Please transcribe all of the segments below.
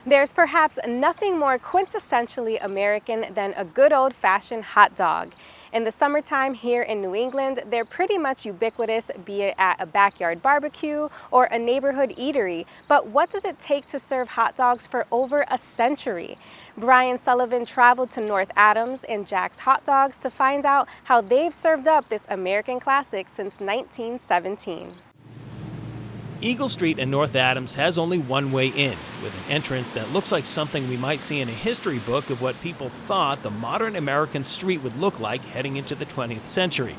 There's perhaps nothing more quintessentially American than a good old-fashioned hot dog. In the summertime here in New England, they're pretty much ubiquitous, be it at a backyard barbecue or a neighborhood eatery. But what does it take to serve hot dogs for over a century? Brian Sullivan traveled to North Adams and Jack's Hot Dogs to find out how they've served up this American classic since 1917. Eagle Street in North Adams has only one way in, with an entrance that looks like something we might see in a history book of what people thought the modern American street would look like heading into the 20th century.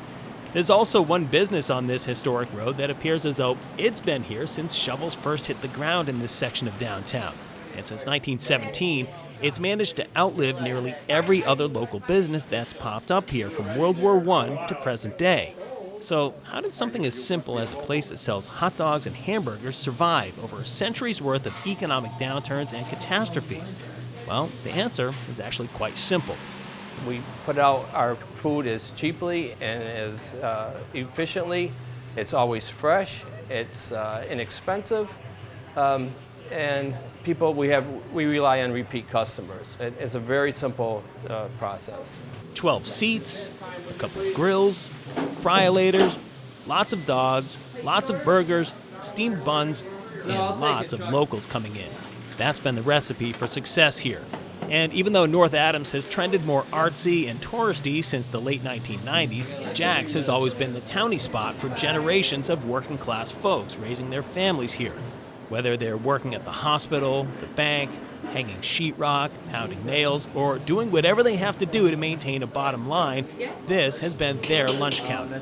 There's also one business on this historic road that appears as though it's been here since shovels first hit the ground in this section of downtown. And since 1917, it's managed to outlive nearly every other local business that's popped up here from World War I to present day. So how did something as simple as a place that sells hot dogs and hamburgers survive over a century's worth of economic downturns and catastrophes? Well, the answer is actually quite simple. We put out our food as cheaply and as efficiently. It's always fresh, it's inexpensive, and we rely on repeat customers. It's a very simple process. 12 seats, a couple of grills, friolators, lots of dogs, lots of burgers, steamed buns, and lots of locals coming in. That's been the recipe for success here. And even though North Adams has trended more artsy and touristy since the late 1990s, Jack's has always been the towny spot for generations of working class folks raising their families here. Whether they're working at the hospital, the bank, hanging sheetrock, pounding nails, or doing whatever they have to do to maintain a bottom line, this has been their lunch counter.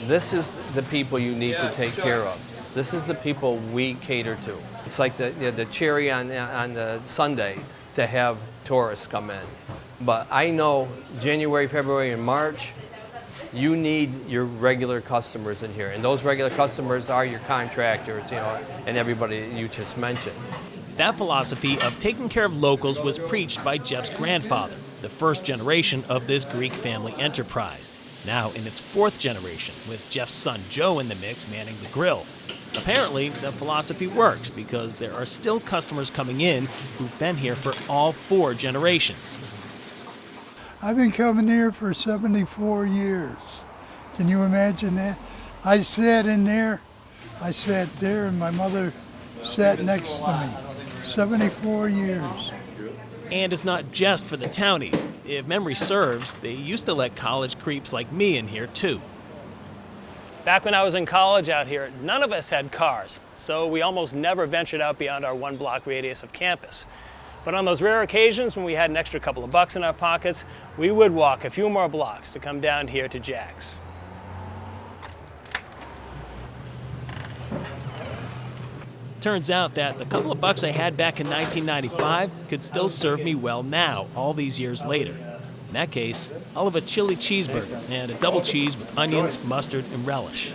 This is the people you need to take care of. This is the people we cater to. It's like the cherry on the sundae to have tourists come in. But I know January, February, and March, you need your regular customers in here. And those regular customers are your contractors, and everybody you just mentioned. That philosophy of taking care of locals was preached by Jeff's grandfather, the first generation of this Greek family enterprise, now in its fourth generation, with Jeff's son Joe in the mix manning the grill. Apparently, the philosophy works because there are still customers coming in who've been here for all four generations. I've been coming here for 74 years. Can you imagine that? I sat in there, I sat there, and my mother sat next to me. 74 years. And it's not just for the townies. If memory serves, they used to let college creeps like me in here too. Back when I was in college out here, none of us had cars, so we almost never ventured out beyond our 1-block radius of campus. But on those rare occasions when we had an extra couple of bucks in our pockets, we would walk a few more blocks to come down here to Jack's. Turns out that the couple of bucks I had back in 1995 could still serve me well now, all these years later. In that case, I'll have a chili cheeseburger and a double cheese with onions, mustard, and relish.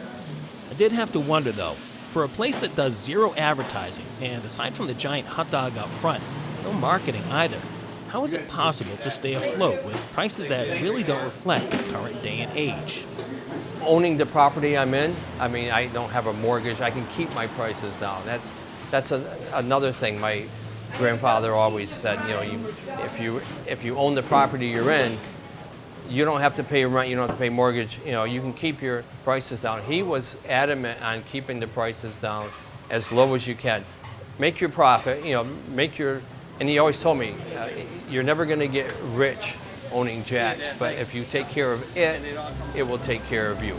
I did have to wonder though, for a place that does zero advertising, and aside from the giant hot dog out front, no marketing either, how is it possible to stay afloat with prices that really don't reflect the current day and age? Owning the property I'm in, I don't have a mortgage. I can keep my prices down. That's another thing my grandfather always said. If you own the property you're in, you don't have to pay rent. You don't have to pay mortgage. You can keep your prices down. He was adamant on keeping the prices down as low as you can. Make your profit. And he always told me, you're never going to get rich owning Jack's, but if you take care of it, it will take care of you.